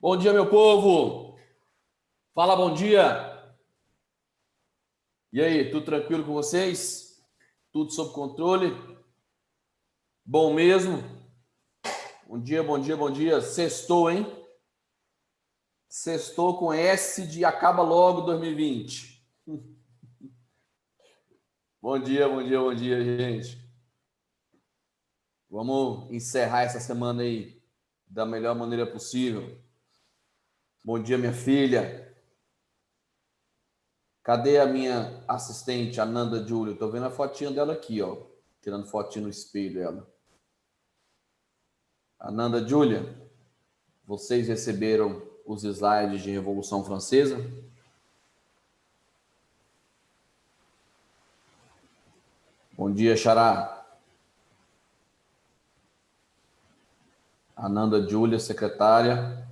Bom dia, meu povo! Fala, bom dia! E aí, tudo tranquilo com vocês? Tudo sob controle? Bom mesmo? Bom dia, bom dia, bom dia. Sextou, hein? Sextou com S de acaba logo 2020. Bom dia, bom dia, bom dia, gente. Vamos encerrar essa semana aí da melhor maneira possível. Bom dia, minha filha. Cadê a minha assistente, a Nanda Júlia? Tô vendo a fotinha dela aqui, ó. Tirando fotinho no espelho, ela. Ananda Júlia, vocês receberam os slides de Revolução Francesa? Bom dia, Xará. Ananda Júlia, secretária.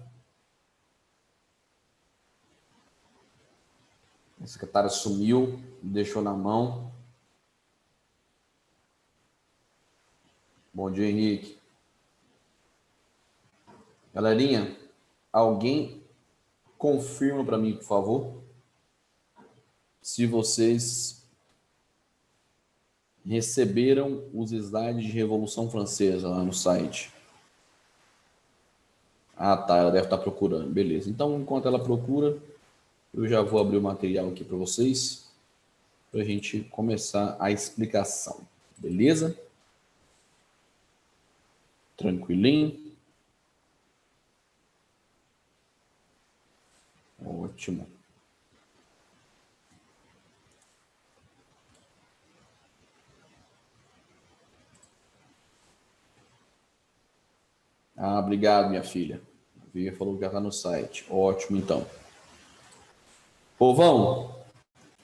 A secretária sumiu, deixou na mão. Bom dia, Henrique. Galerinha, alguém confirma para mim, por favor, se vocês receberam os slides de Revolução Francesa lá no site. Ah, tá, ela deve estar procurando. Beleza. Então, enquanto ela procura, eu já vou abrir o material aqui para vocês, para a gente começar a explicação. Beleza? Tranquilinho? Ótimo. Ah, obrigado, minha filha. A Vivian falou que já está no site. Ótimo, então. Povão,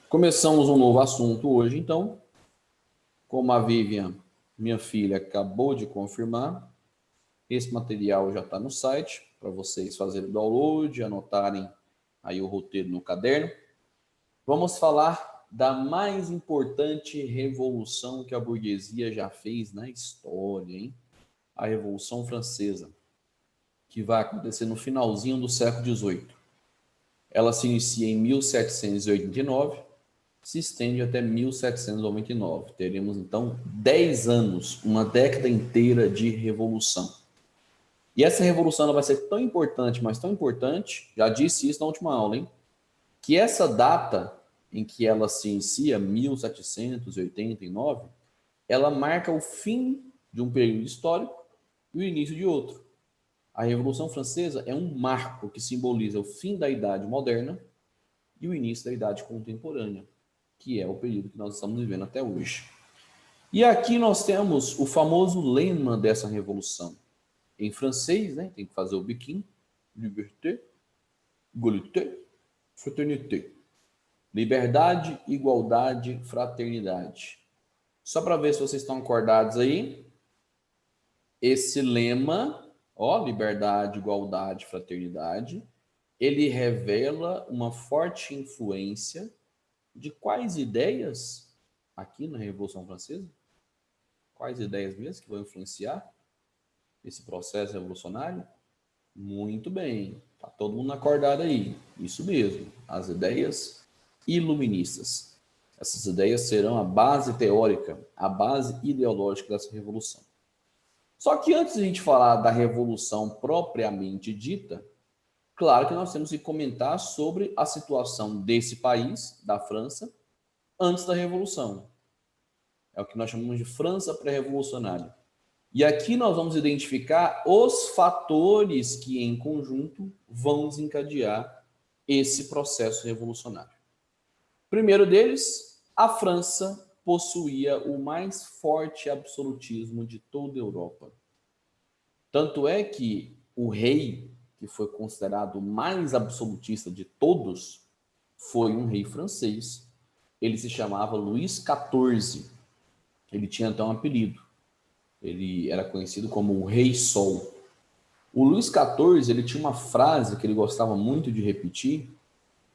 começamos um novo assunto hoje, então. Como a Vivian, minha filha, acabou de confirmar, esse material já está no site, para vocês fazerem o download, anotarem aí o roteiro no caderno. Vamos falar da mais importante revolução que a burguesia já fez na história, hein? A Revolução Francesa, que vai acontecer no finalzinho do século XVIII. Ela se inicia em 1789, se estende até 1799. Teremos, então, 10 anos, uma década inteira de revolução. E essa revolução ela vai ser tão importante, mas tão importante, já disse isso na última aula, hein? Que essa data em que ela se inicia, 1789, ela marca o fim de um período histórico e o início de outro. A Revolução Francesa é um marco que simboliza o fim da Idade Moderna e o início da Idade Contemporânea, que é o período que nós estamos vivendo até hoje. E aqui nós temos o famoso lema dessa revolução. Em francês, né, tem que fazer o biquinho. Liberté, égalité, fraternité. Liberdade, igualdade, fraternidade. Só para ver se vocês estão acordados aí. Esse lema, ó, liberdade, igualdade, fraternidade, ele revela uma forte influência de quais ideias aqui na Revolução Francesa? Quais ideias mesmo que vão influenciar esse processo revolucionário? Muito bem, tá todo mundo acordado aí. Isso mesmo, as ideias iluministas. Essas ideias serão a base teórica, a base ideológica dessa revolução. Só que antes de a gente falar da revolução propriamente dita, claro que nós temos que comentar sobre a situação desse país, da França, antes da revolução. É o que nós chamamos de França pré-revolucionária. E aqui nós vamos identificar os fatores que, em conjunto, vão desencadear esse processo revolucionário. Primeiro deles, a França possuía o mais forte absolutismo de toda a Europa. Tanto é que o rei, que foi considerado o mais absolutista de todos, foi um rei francês. Ele se chamava Luís XIV. Ele tinha até um apelido. Ele era conhecido como o Rei Sol. O Luís XIV, ele tinha uma frase que ele gostava muito de repetir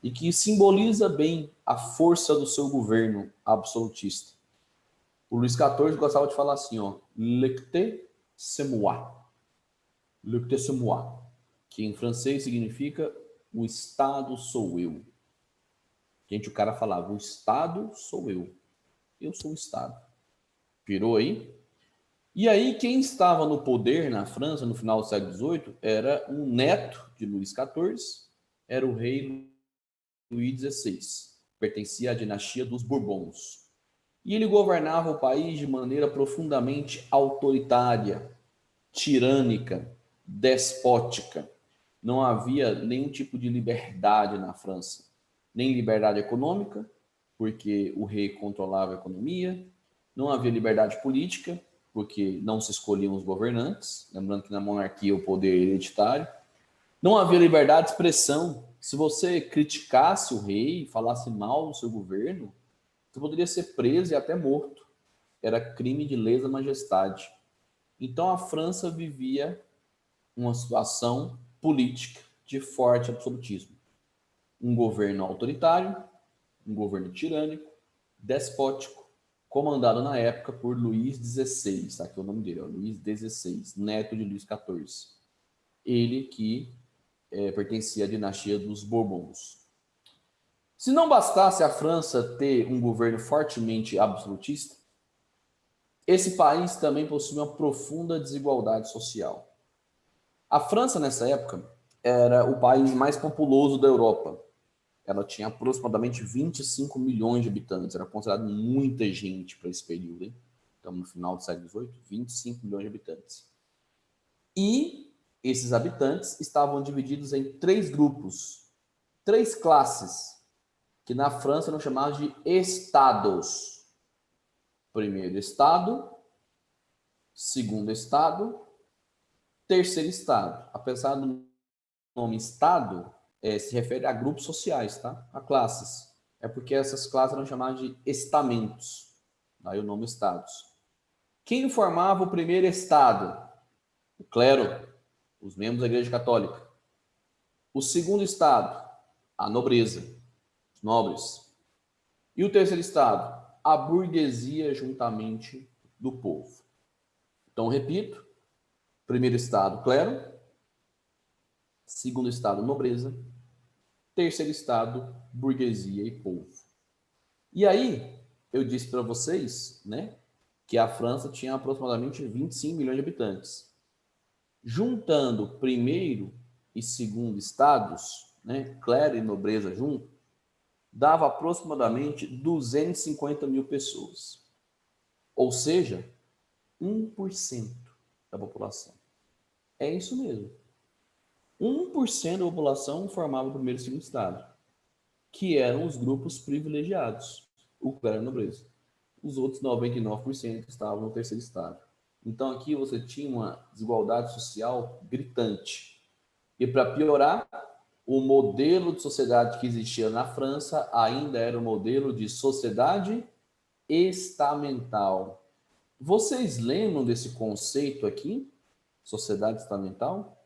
e que simboliza bem a força do seu governo absolutista. O Luís XIV gostava de falar assim, ó, Lecte c'est moi. Lecte c'est moi. que em francês significa o Estado sou eu. Gente, o cara falava, o Estado sou eu. Eu sou o Estado. Pirou aí? E aí, quem estava no poder na França no final do século XVIII era um neto de Luís XIV, era o rei Luís XVI, pertencia à dinastia dos Bourbons. E ele governava o país de maneira profundamente autoritária, tirânica, despótica. Não havia nenhum tipo de liberdade na França, nem liberdade econômica, porque o rei controlava a economia, não havia liberdade política, porque não se escolhiam os governantes, lembrando que na monarquia o poder é hereditário, não havia liberdade de expressão. Se você criticasse o rei, falasse mal do seu governo, você poderia ser preso e até morto. Era crime de lesa majestade. Então a França vivia uma situação política de forte absolutismo. Um governo autoritário, um governo tirânico, despótico, comandado na época por Luís XVI, tá aqui o nome dele, ó, Luís XVI, neto de Luís XIV. Ele que pertencia à dinastia dos Bourbons. Se não bastasse a França ter um governo fortemente absolutista, esse país também possui uma profunda desigualdade social. A França, nessa época, era o país mais populoso da Europa. Ela tinha aproximadamente 25 milhões de habitantes. Era considerado muita gente para esse período. Hein? Estamos no final do século XVIII, 25 milhões de habitantes. E esses habitantes estavam divididos em três grupos, três classes, que na França eram chamados de estados. Primeiro estado, segundo estado, terceiro estado. Apesar do nome estado, se refere a grupos sociais, tá? A classes. É porque essas classes eram chamadas de estamentos. Daí o nome estados. Quem formava o primeiro estado? O clero, os membros da Igreja Católica. O segundo estado, a nobreza, os nobres. E o terceiro estado, a burguesia juntamente do povo. Então, repito, primeiro estado, clero. Segundo estado, nobreza. Terceiro estado, burguesia e povo. E aí, eu disse para vocês, né, que a França tinha aproximadamente 25 milhões de habitantes. Juntando primeiro e segundo estados, né, clero e nobreza junto, dava aproximadamente 250 mil pessoas. Ou seja, 1% da população. É isso mesmo. 1% da população formava o primeiro e segundo estado, que eram os grupos privilegiados, o clero e a nobreza. Os outros 99% estavam no terceiro estado. Então aqui você tinha uma desigualdade social gritante. E para piorar, o modelo de sociedade que existia na França ainda era o modelo de sociedade estamental. Vocês lembram desse conceito aqui? Sociedade estamental?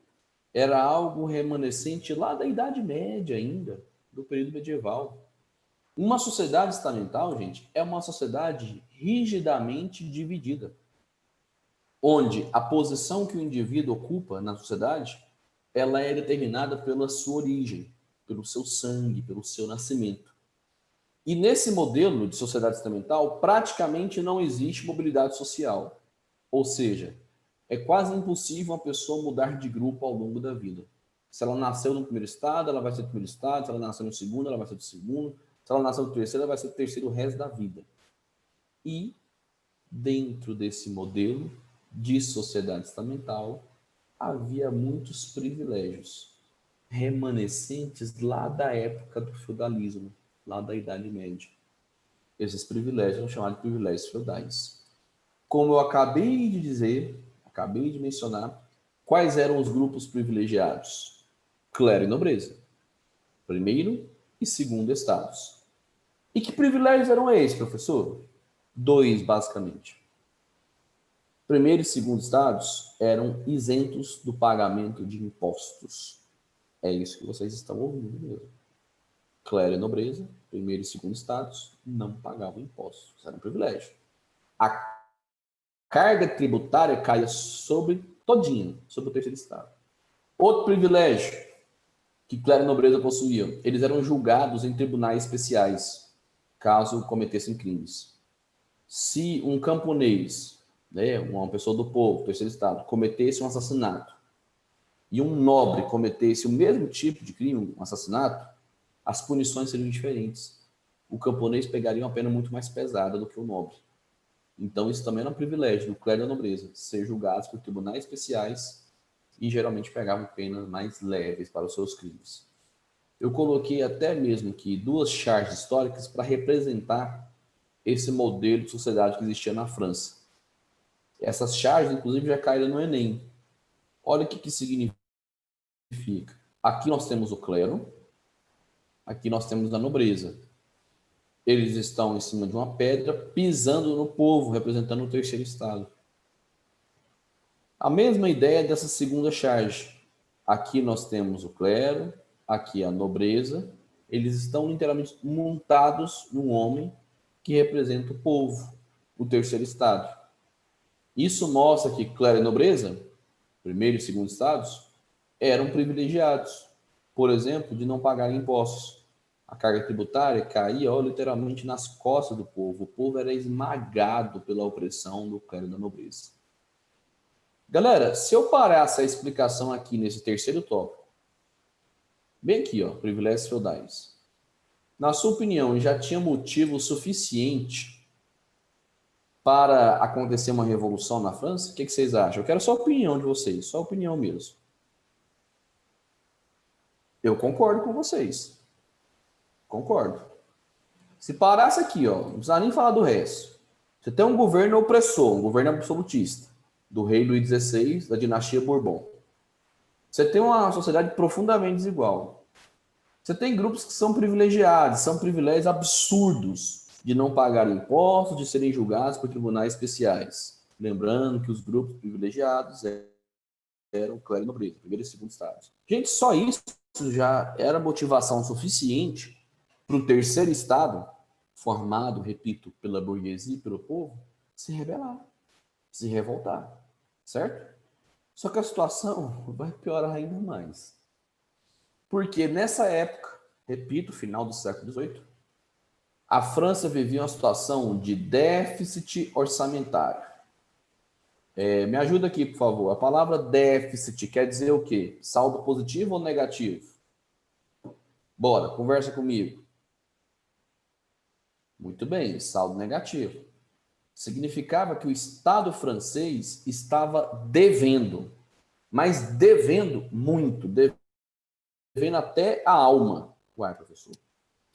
Era algo remanescente lá da Idade Média ainda, do período medieval. Uma sociedade estamental, gente, é uma sociedade rigidamente dividida, onde a posição que o indivíduo ocupa na sociedade, ela é determinada pela sua origem, pelo seu sangue, pelo seu nascimento. E nesse modelo de sociedade estamental, praticamente não existe mobilidade social. Ou seja, é quase impossível uma pessoa mudar de grupo ao longo da vida. Se ela nasceu no primeiro estado, ela vai ser do primeiro estado. Se ela nasceu no segundo, ela vai ser do segundo. Se ela nasceu no terceiro, ela vai ser do terceiro o resto da vida. E, dentro desse modelo de sociedade estamental, havia muitos privilégios remanescentes lá da época do feudalismo, lá da Idade Média. Esses privilégios são chamados de privilégios feudais. Como eu acabei de dizer, acabei de mencionar, quais eram os grupos privilegiados? Clero e nobreza. Primeiro e segundo estados. E que privilégios eram esses, professor? Dois, basicamente. Primeiro e segundo estados eram isentos do pagamento de impostos. É isso que vocês estão ouvindo mesmo. Clero e nobreza, primeiro e segundo estados, não pagavam impostos. Isso era um privilégio. A carga tributária caia sobre todinho, sobre o terceiro estado. Outro privilégio que clero e nobreza possuíam, eles eram julgados em tribunais especiais, caso cometessem crimes. Se um camponês, né, uma pessoa do povo, terceiro estado, cometesse um assassinato, e um nobre cometesse o mesmo tipo de crime, um assassinato, as punições seriam diferentes. O camponês pegaria uma pena muito mais pesada do que o nobre. Então, isso também era um privilégio do clero e da nobreza, ser julgados por tribunais especiais e geralmente pegavam penas mais leves para os seus crimes. Eu coloquei até mesmo aqui duas charges históricas para representar esse modelo de sociedade que existia na França. Essas charges, inclusive, já caíram no Enem. Olha o que significa. Aqui nós temos o clero, aqui nós temos a nobreza. Eles estão em cima de uma pedra, pisando no povo, representando o terceiro estado. A mesma ideia dessa segunda charge. Aqui nós temos o clero, aqui a nobreza. Eles estão literalmente montados num homem que representa o povo, o terceiro estado. Isso mostra que clero e nobreza, primeiro e segundo estados, eram privilegiados, por exemplo, de não pagar impostos. A carga tributária caía literalmente nas costas do povo. O povo era esmagado pela opressão do clero e da nobreza. Galera, se eu parasse a explicação aqui nesse terceiro tópico, bem aqui, privilégios feudais. Na sua opinião, já tinha motivo suficiente para acontecer uma revolução na França? O que vocês acham? Eu quero só a opinião de vocês, só a opinião mesmo. Eu concordo com vocês. Concordo. Se parasse aqui, não precisa nem falar do resto. Você tem um governo opressor, um governo absolutista, do rei Luís XVI, da dinastia Bourbon. Você tem uma sociedade profundamente desigual. Você tem grupos que são privilegiados, são privilégios absurdos de não pagar impostos, de serem julgados por tribunais especiais. Lembrando que os grupos privilegiados eram o clero e nobreza, primeiro e segundo estados. Gente, só isso já era motivação suficiente para o terceiro estado, formado, repito, pela burguesia e pelo povo, se rebelar, se revoltar, certo? Só que a situação vai piorar ainda mais. Porque nessa época, repito, final do século XVIII, a França vivia uma situação de déficit orçamentário. Me ajuda aqui, por favor. A palavra déficit quer dizer o quê? Saldo positivo ou negativo? Bora, conversa comigo. Muito bem, saldo negativo. Significava que o Estado francês estava devendo, mas devendo muito, devendo até a alma. Uai, professor,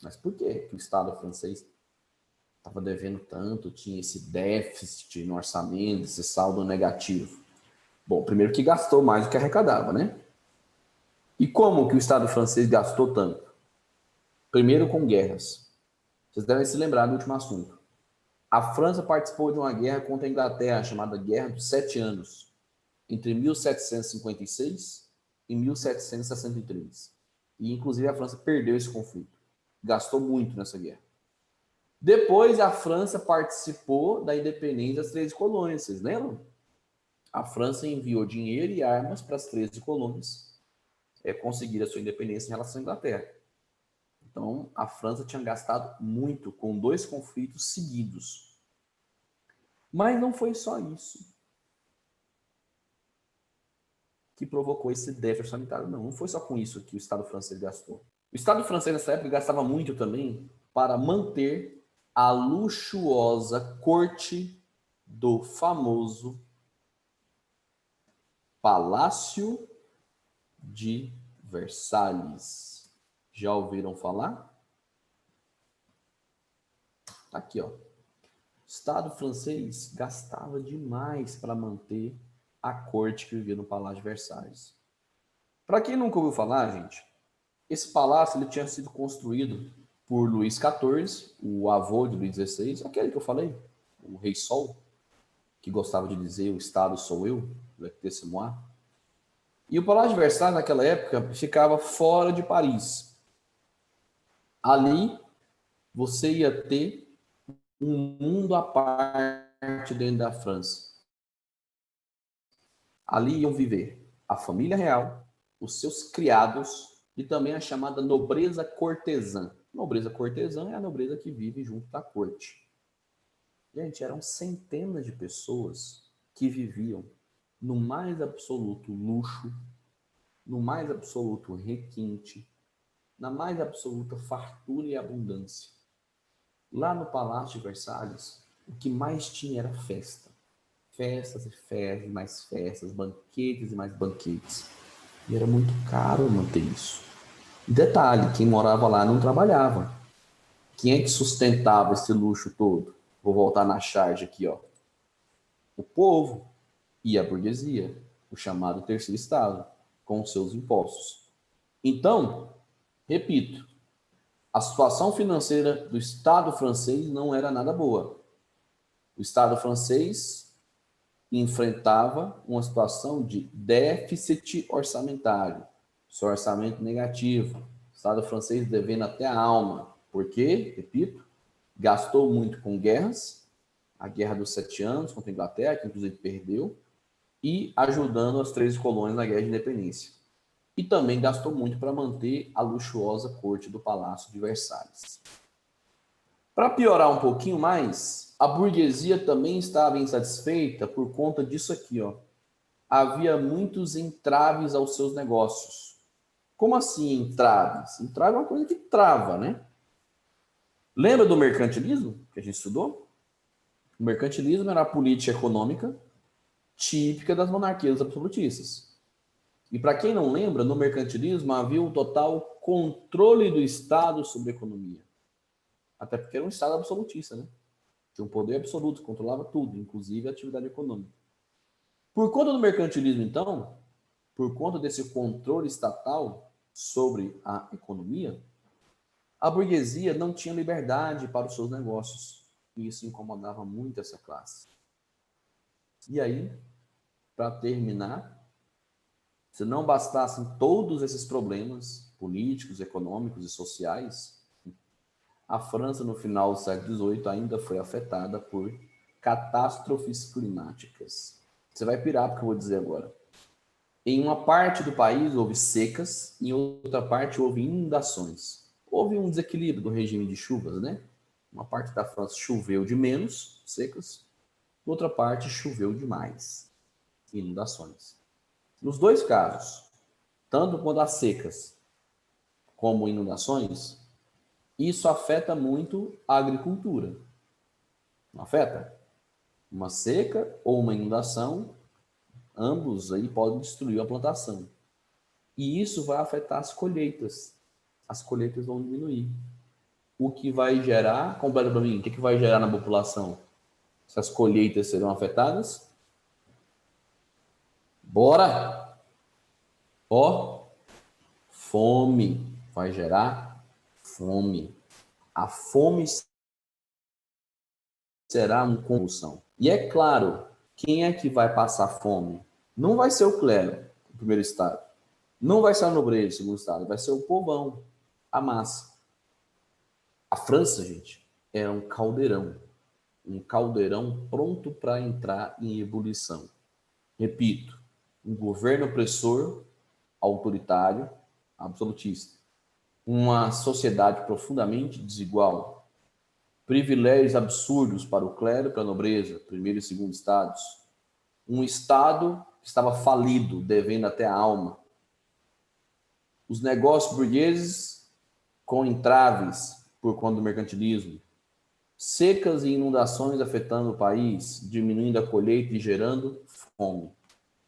mas por que o Estado francês estava devendo tanto, tinha esse déficit no orçamento, esse saldo negativo? Bom, primeiro que gastou mais do que arrecadava, né? E como que o Estado francês gastou tanto? Primeiro com guerras. Vocês devem se lembrar do último assunto. A França participou de uma guerra contra a Inglaterra, chamada Guerra dos 7 Anos, entre 1756 e 1763. E, inclusive, a França perdeu esse conflito. Gastou muito nessa guerra. Depois, a França participou da independência das 13 colônias. Vocês lembram? A França enviou dinheiro e armas para as 13 colônias conseguir a sua independência em relação à Inglaterra. Então, a França tinha gastado muito com 2 conflitos seguidos. Mas não foi só isso que provocou esse déficit sanitário, não. Não foi só com isso que o Estado francês gastou. O Estado francês, nessa época, gastava muito também para manter a luxuosa corte do famoso Palácio de Versalhes. Já ouviram falar? Tá aqui, ó. O Estado francês gastava demais para manter a corte que vivia no Palácio de Versalhes. Para quem nunca ouviu falar, gente, esse palácio ele tinha sido construído por Luís XIV, o avô de Luís XVI, aquele que eu falei, o Rei Sol, que gostava de dizer o Estado sou eu, le moi. E o Palácio de Versalhes, naquela época, ficava fora de Paris. Ali, você ia ter um mundo à parte dentro da França. Ali iam viver a família real, os seus criados e também a chamada nobreza cortesã. Nobreza cortesã é a nobreza que vive junto da corte. Gente, eram centenas de pessoas que viviam no mais absoluto luxo, no mais absoluto requinte, na mais absoluta fartura e abundância. Lá no Palácio de Versalhes, o que mais tinha era festa. Festas e festas, mais festas, banquetes e mais banquetes. E era muito caro manter isso. E detalhe, quem morava lá não trabalhava. Quem é que sustentava esse luxo todo? Vou voltar na charge aqui, ó. O povo e a burguesia, o chamado terceiro estado, com seus impostos. Então, repito, a situação financeira do Estado francês não era nada boa. O Estado francês enfrentava uma situação de déficit orçamentário, seu orçamento negativo, o Estado francês devendo até a alma. Por quê? Repito, gastou muito com guerras, a Guerra dos 7 Anos contra a Inglaterra, que inclusive perdeu, e ajudando as 13 colônias na Guerra de Independência. E também gastou muito para manter a luxuosa corte do Palácio de Versalhes. Para piorar um pouquinho mais, a burguesia também estava insatisfeita por conta disso aqui, ó. Havia muitos entraves aos seus negócios. Como assim entraves? Entrave é uma coisa que trava, né? Lembra do mercantilismo que a gente estudou? O mercantilismo era a política econômica típica das monarquias absolutistas. E para quem não lembra, no mercantilismo havia um total controle do Estado sobre a economia. Até porque era um Estado absolutista, né? Tinha um poder absoluto, controlava tudo, inclusive a atividade econômica. Por conta do mercantilismo, então, por conta desse controle estatal sobre a economia, a burguesia não tinha liberdade para os seus negócios. E isso incomodava muito essa classe. E aí, para terminar, se não bastassem todos esses problemas políticos, econômicos e sociais, a França, no final do século XVIII, ainda foi afetada por catástrofes climáticas. Você vai pirar porque eu vou dizer agora. Em uma parte do país houve secas, em outra parte houve inundações. Houve um desequilíbrio do regime de chuvas, né? Uma parte da França choveu de menos, secas, outra parte choveu demais, inundações. Nos dois casos, tanto quando há secas como inundações, isso afeta muito a agricultura. Não afeta? Uma seca ou uma inundação, ambos aí podem destruir a plantação. E isso vai afetar as colheitas. As colheitas vão diminuir. O que vai gerar, completa para mim, o que vai gerar na população? Se as colheitas serão afetadas? Bora! Ó, fome. Vai gerar fome. A fome será uma convulsão. E é claro, quem é que vai passar fome? Não vai ser o clero, o primeiro estado. Não vai ser a nobreza, o segundo estado. Vai ser o povão, a massa. A França, gente, era um caldeirão. Um caldeirão pronto para entrar em ebulição. Repito, um governo opressor, autoritário, absolutista. Uma sociedade profundamente desigual. Privilégios absurdos para o clero e para a nobreza, primeiro e segundo estados. Um estado que estava falido, devendo até a alma. Os negócios burgueses com entraves por conta do mercantilismo. Secas e inundações afetando o país, diminuindo a colheita e gerando fome.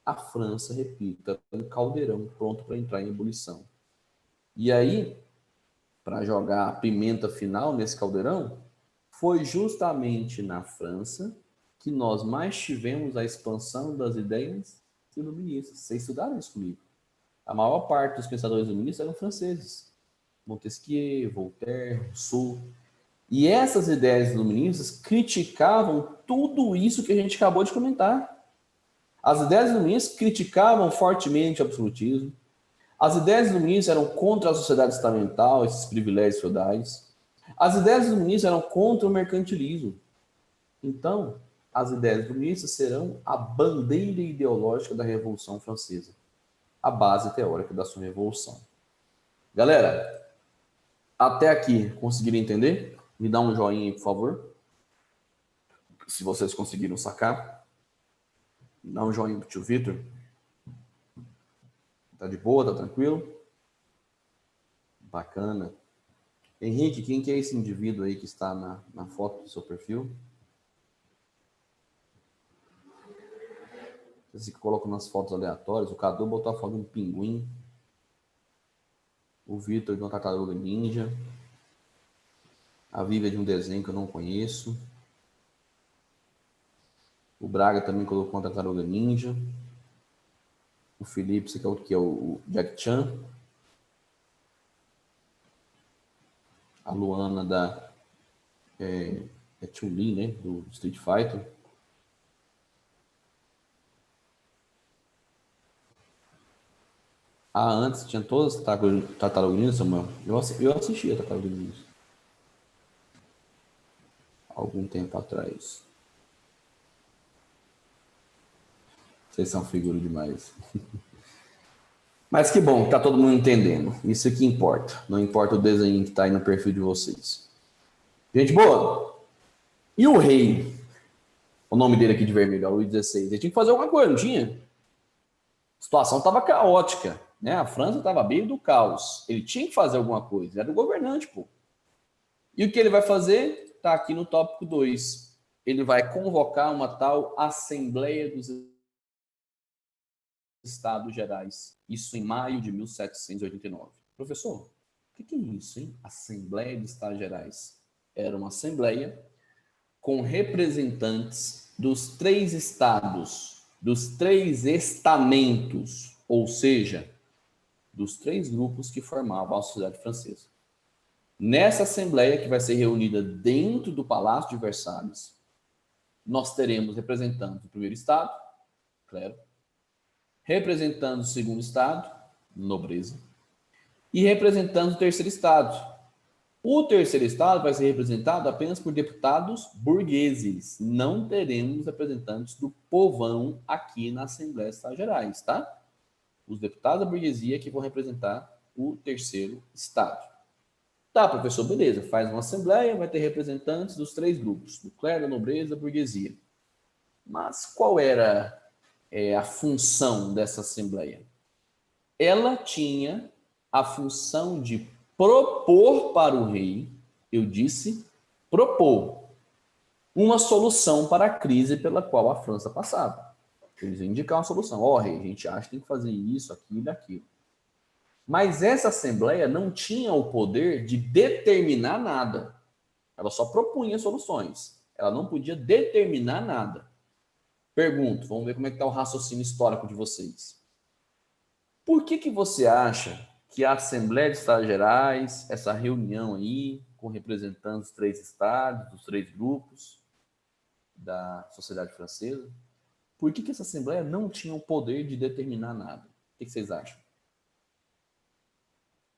A França, repito, é um caldeirão pronto para entrar em ebulição. E aí, para jogar a pimenta final nesse caldeirão, foi justamente na França que nós mais tivemos a expansão das ideias iluministas. Vocês estudaram isso comigo? A maior parte dos pensadores iluministas eram franceses. Montesquieu, Voltaire, Rousseau. E essas ideias iluministas criticavam tudo isso que a gente acabou de comentar. As ideias iluministas criticavam fortemente o absolutismo. As ideias iluministas eram contra a sociedade estamental, esses privilégios feudais. As ideias iluministas eram contra o mercantilismo. Então, as ideias iluministas serão a bandeira ideológica da Revolução Francesa. a base teórica da sua revolução. Galera, até aqui, conseguiram entender? Me dá um joinha aí, por favor. Se vocês conseguiram sacar. Dá um joinha pro tio Vitor. Tá de boa, tá tranquilo? Bacana. Henrique, quem que é esse indivíduo aí que está na foto do seu perfil? Esse que coloca nas fotos aleatórias. O Cadu botou a foto de um pinguim. O Vitor de uma tartaruga ninja. A Vivian de um desenho que eu não conheço. O Braga também colocou uma tartaruga ninja. O Felipe, esse que é o Jack Chan. A Luana da Chun-Li, né? Do Street Fighter. Antes tinha todas as tartarugas ninja, Samuel. Eu assisti a tartaruga ninja. Algum tempo atrás. Vocês são figura demais. Mas que bom que tá todo mundo entendendo. Isso que importa. Não importa o desenho que tá aí no perfil de vocês. Gente boa. E o rei? O nome dele aqui de vermelho é Luís XVI. Ele tinha que fazer alguma coisa, não tinha? A situação estava caótica, né? A França estava meio do caos. Ele tinha que fazer alguma coisa. Ele era o governante, pô. E o que ele vai fazer? Tá aqui no tópico 2. Ele vai convocar uma tal Assembleia dos Estados Gerais. Isso em maio de 1789. Professor, o que é isso, hein? Assembleia dos Estados Gerais. Era uma assembleia com representantes dos 3 estados, dos 3 estamentos, ou seja, dos 3 grupos que formavam a sociedade francesa. Nessa assembleia, que vai ser reunida dentro do Palácio de Versalhes, nós teremos representantes do primeiro estado, clero, representantes do segundo estado, nobreza, e representantes do terceiro estado. O terceiro estado vai ser representado apenas por deputados burgueses. Não teremos representantes do povão aqui na Assembleia dos Estados Gerais, tá? Os deputados da burguesia que vão representar o terceiro estado. Tá, professor, beleza. Faz uma assembleia, vai ter representantes dos 3 grupos, do clero, da nobreza, da burguesia. Mas qual era a função dessa assembleia? Ela tinha a função de propor para o rei, eu disse, propor uma solução para a crise pela qual a França passava. Eles iam indicar uma solução. Rei, a gente acha que tem que fazer isso, aquilo e aquilo. Mas essa assembleia não tinha o poder de determinar nada. Ela só propunha soluções. Ela não podia determinar nada. Pergunto, vamos ver como é que está o raciocínio histórico de vocês. Por que você acha que a Assembleia de Estados Gerais, essa reunião aí, com representantes dos 3 estados, dos 3 grupos da sociedade francesa, por que essa Assembleia não tinha o poder de determinar nada? O que vocês acham?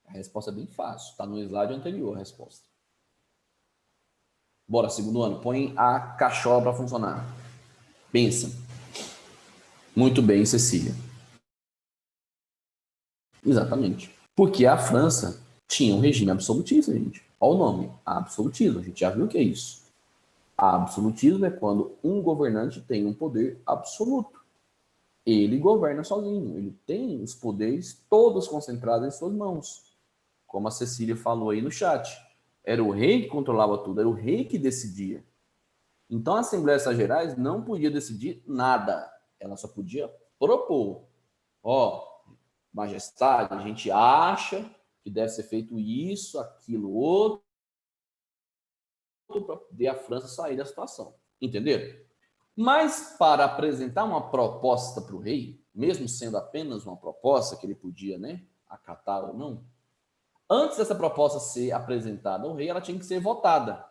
A resposta é bem fácil, está no slide anterior a resposta. Bora, segundo ano, põe a cachola para funcionar. Pensa. Muito bem, Cecília. Exatamente. Porque a França tinha um regime absolutista, gente. Olha o nome, absolutismo. A gente já viu o que é isso. Absolutismo é quando um governante tem um poder absoluto. Ele governa sozinho. Ele tem os poderes todos concentrados em suas mãos. Como a Cecília falou aí no chat. Era o rei que controlava tudo. Era o rei que decidia. Então a Assembleia de Estados Gerais não podia decidir nada. Ela só podia propor. Majestade, a gente acha que deve ser feito isso, aquilo, outro, para poder a França sair da situação. Entenderam? Mas para apresentar uma proposta para o rei, mesmo sendo apenas uma proposta que ele podia, né, acatar ou não, antes dessa proposta ser apresentada ao rei, ela tinha que ser votada.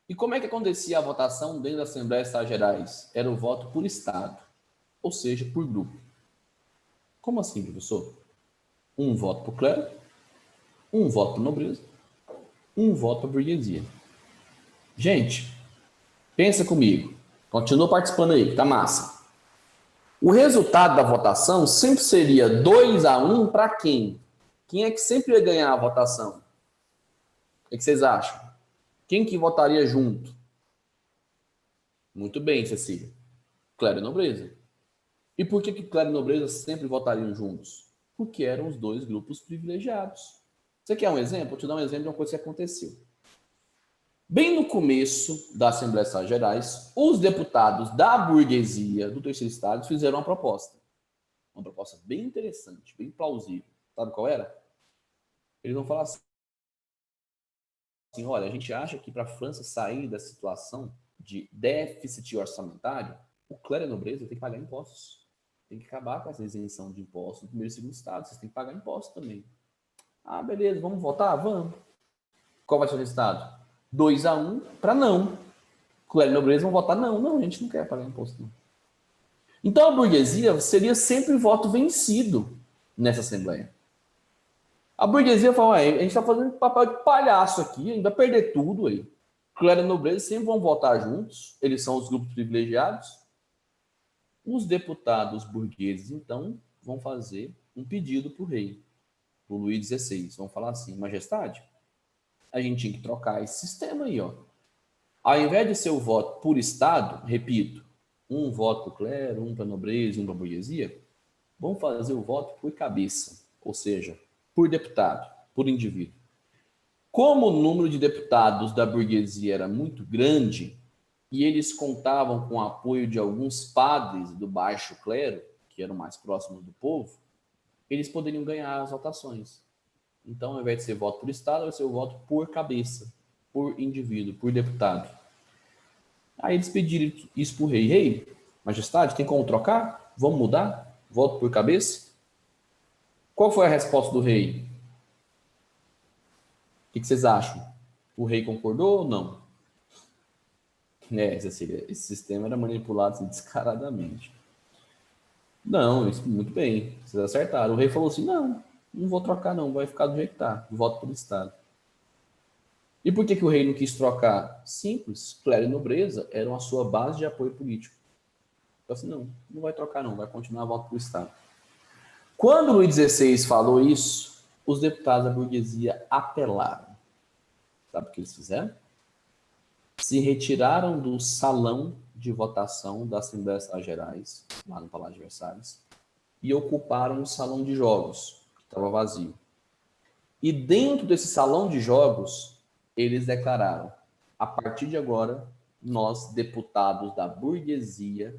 E como é que acontecia a votação dentro da Assembleia de Estados Gerais? Era o voto por estado, ou seja, por grupo. Como assim, professor? Um voto para o clero, um voto para a nobreza, um voto para a burguesia. Gente, pensa comigo. Continua participando aí, que tá massa. O resultado da votação sempre seria 2-1 para quem? Quem é que sempre ia ganhar a votação? O que vocês acham? Quem que votaria junto? Muito bem, Cecília. Clério e Nobreza. E por que Clério e Nobreza sempre votariam juntos? Porque eram os dois grupos privilegiados. Você quer um exemplo? Vou te dar um exemplo de uma coisa que aconteceu. Bem no começo da Assembleia de Estados Gerais, os deputados da burguesia do terceiro estado fizeram uma proposta. Uma proposta bem interessante, bem plausível. Sabe qual era? Eles vão falar assim, olha, a gente acha que para a França sair da situação de déficit orçamentário, o clero e a nobreza tem que pagar impostos. Tem que acabar com essa isenção de impostos do primeiro e segundo estado. Vocês têm que pagar impostos também. Ah, beleza, vamos votar? Vamos. Qual vai ser o resultado? 2-1 para não. Clero e nobreza vão votar não. Não, a gente não quer pagar imposto, não. Então a burguesia seria sempre voto vencido nessa Assembleia. A burguesia fala, a gente está fazendo papel de palhaço aqui, a gente vai perder tudo aí. Clero e nobreza sempre vão votar juntos, eles são os grupos privilegiados. Os deputados burgueses, então, vão fazer um pedido para o rei, para o Luís XVI. Vão falar assim, majestade, a gente tinha que trocar esse sistema aí, ó. Ao invés de ser o voto por estado, repito, um voto para o clero, um para a nobreza, um para a burguesia, vamos fazer o voto por cabeça, ou seja, por deputado, por indivíduo. Como o número de deputados da burguesia era muito grande e eles contavam com o apoio de alguns padres do baixo clero, que eram mais próximos do povo, eles poderiam ganhar as votações. Então, ao invés de ser voto por estado, vai ser o voto por cabeça, por indivíduo, por deputado. Aí eles pediram isso para o rei. Rei, majestade, tem como trocar? Vamos mudar? Voto por cabeça? Qual foi a resposta do rei? O que vocês acham? O rei concordou ou não? Cecília, esse sistema era manipulado assim, descaradamente. Não, isso muito bem, vocês acertaram. O rei falou assim, não vou trocar não, vai ficar do jeito que tá, voto pelo Estado. E por que o rei não quis trocar? Simples, clero e nobreza eram a sua base de apoio político. Então assim, não vai trocar não, vai continuar voto pelo Estado. Quando Luís XVI falou isso, os deputados da burguesia apelaram. Sabe o que eles fizeram? Se retiraram do salão de votação da Assembleia Gerais, lá no Palácio de Versalhes, e ocuparam o salão de jogos, que estava vazio. E dentro desse salão de jogos, eles declararam, a partir de agora, nós, deputados da burguesia,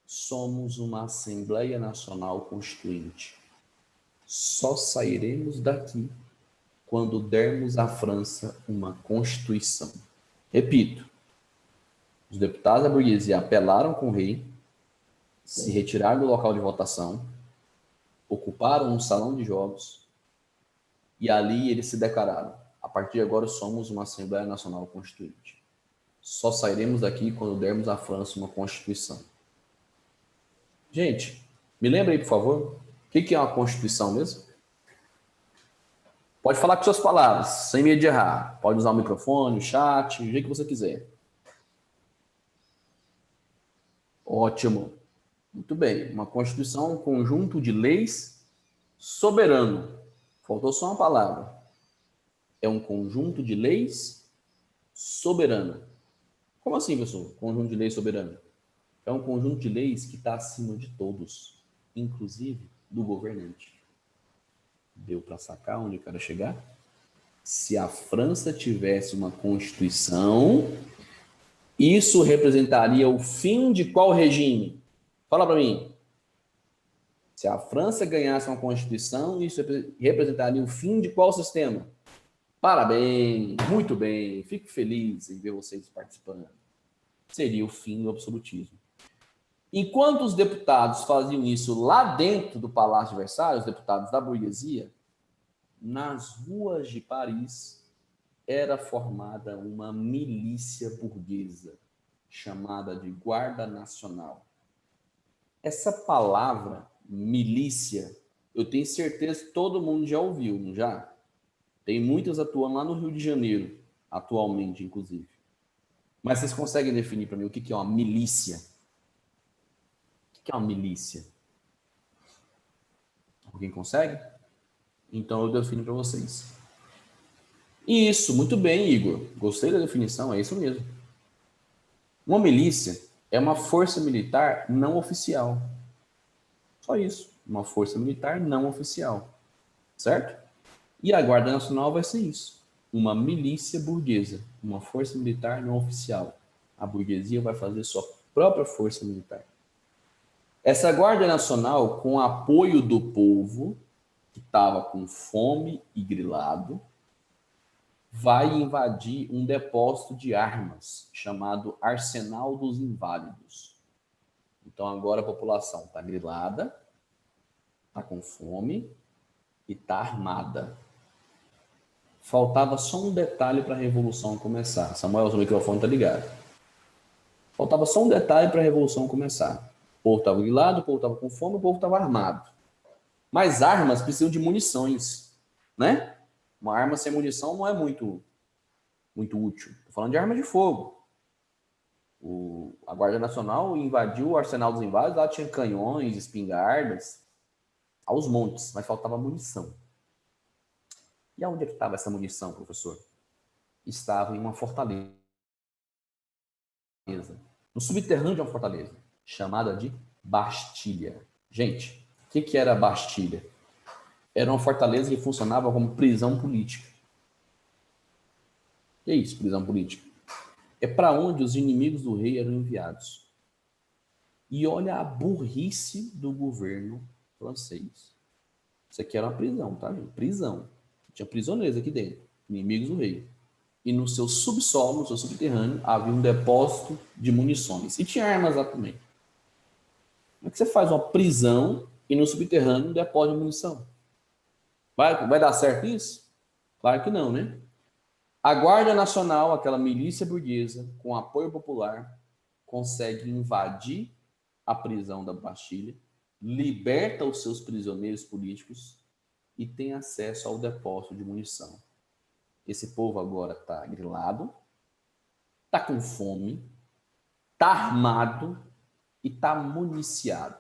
somos uma Assembleia Nacional Constituinte. Só sairemos daqui quando dermos à França uma Constituição. Repito, os deputados da burguesia apelaram com o rei, se retiraram do local de votação, ocuparam um salão de jogos e ali eles se declararam, a partir de agora somos uma Assembleia Nacional Constituinte. Só sairemos daqui quando dermos à França uma Constituição. Gente, me lembra aí, por favor, o que é uma Constituição mesmo? Pode falar com suas palavras, sem medo de errar. Pode usar o microfone, o chat, o jeito que você quiser. Ótimo. Muito bem. Uma Constituição é um conjunto de leis soberano. Faltou só uma palavra. É um conjunto de leis soberana. Como assim, professor? Conjunto de leis soberana? É um conjunto de leis que está acima de todos, inclusive do governante. Deu para sacar onde eu quero chegar? Se a França tivesse uma Constituição, isso representaria o fim de qual regime? Fala para mim. Se a França ganhasse uma Constituição, isso representaria o fim de qual sistema? Parabéns, muito bem, fico feliz em ver vocês participando. Seria o fim do absolutismo. Enquanto os deputados faziam isso lá dentro do Palácio de Versalhes, os deputados da burguesia, nas ruas de Paris era formada uma milícia burguesa, chamada de Guarda Nacional. Essa palavra, milícia, eu tenho certeza que todo mundo já ouviu, não já? Tem muitas atuando lá no Rio de Janeiro, atualmente, inclusive. Mas vocês conseguem definir para mim o que é uma milícia? O que é uma milícia? Alguém consegue? Então eu defino para vocês. Isso, muito bem, Igor. Gostei da definição, é isso mesmo. Uma milícia é uma força militar não oficial. Só isso, uma força militar não oficial, certo? E a Guarda Nacional vai ser isso, uma milícia burguesa, uma força militar não oficial. A burguesia vai fazer sua própria força militar. Essa Guarda Nacional, com apoio do povo, que estava com fome e grilado, vai invadir um depósito de armas chamado Arsenal dos Inválidos. Então agora a população está grilada, está com fome e está armada. Faltava só um detalhe para a revolução começar. Samuel, seu microfone está ligado. Faltava só um detalhe para a revolução começar. O povo estava grilado, o povo estava com fome, o povo estava armado. Mas armas precisam de munições, né? Uma arma sem munição não é muito útil. Estou falando de arma de fogo. A Guarda Nacional invadiu o Arsenal dos Inválidos, lá tinha canhões, espingardas, aos montes, mas faltava munição. E aonde é que estava essa munição, professor? Estava em uma fortaleza. No subterrâneo de uma fortaleza, chamada de Bastilha. Gente, o que era a Bastilha? Era uma fortaleza que funcionava como prisão política. O que é isso, prisão política? É para onde os inimigos do rei eram enviados. E olha a burrice do governo francês. Isso aqui era uma prisão, tá, gente? Prisão. Tinha prisioneiros aqui dentro, inimigos do rei. E no seu subsolo, no seu subterrâneo, havia um depósito de munições. E tinha armas lá também. Como é que você faz uma prisão e no subterrâneo um depósito de munição? Vai dar certo isso? Claro que não, né? A Guarda Nacional, aquela milícia burguesa, com apoio popular, consegue invadir a prisão da Bastilha, liberta os seus prisioneiros políticos e tem acesso ao depósito de munição. Esse povo agora está grilado, está com fome, está armado e está municiado.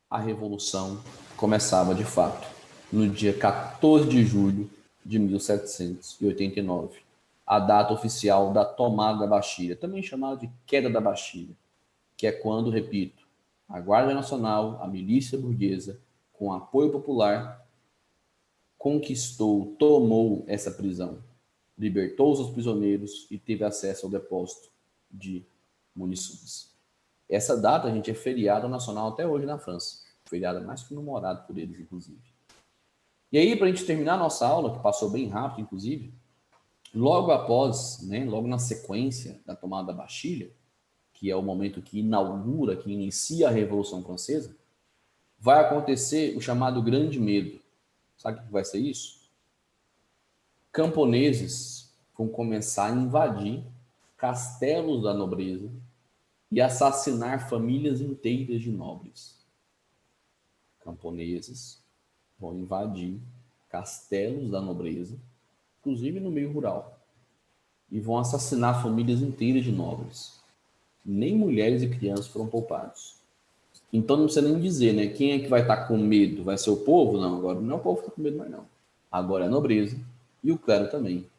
A revolução começava de fato no dia 14 de julho de 1789, a data oficial da tomada da Bastilha, também chamada de queda da Bastilha, que é quando, repito, a Guarda Nacional, a milícia burguesa, com apoio popular, conquistou, tomou essa prisão, libertou os prisioneiros e teve acesso ao depósito de munições. Essa data, gente, é feriado nacional até hoje na França. Feriado mais comemorado por eles, inclusive. E aí, para a gente terminar a nossa aula, que passou bem rápido, inclusive, logo após, né, logo na sequência da tomada da Bastilha, que é o momento que inaugura, que inicia a Revolução Francesa, vai acontecer o chamado Grande Medo. Sabe o que vai ser isso? Camponeses vão começar a invadir castelos da nobreza e assassinar famílias inteiras de nobres. Camponeses vão invadir castelos da nobreza, inclusive no meio rural, e vão assassinar famílias inteiras de nobres. Nem mulheres e crianças foram poupados. Então não precisa nem dizer, né? Quem é que vai estar com medo? Vai ser o povo? Não, agora não é o povo que está com medo mais não. Agora é a nobreza e o clero também,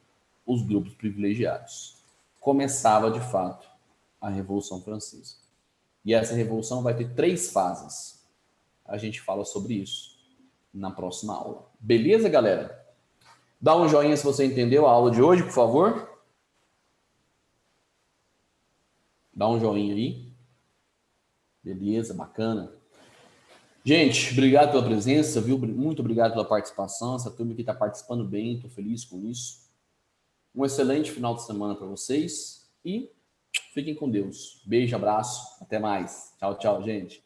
os grupos privilegiados. Começava, de fato, a Revolução Francesa. E essa revolução vai ter 3 fases. A gente fala sobre isso na próxima aula. Beleza, galera? Dá um joinha se você entendeu a aula de hoje, por favor. Dá um joinha aí. Beleza, bacana. Gente, obrigado pela presença, viu? Muito obrigado pela participação. Essa turma aqui está participando bem, estou feliz com isso. Um excelente final de semana para vocês e fiquem com Deus. Beijo, abraço, até mais. Tchau, tchau, gente.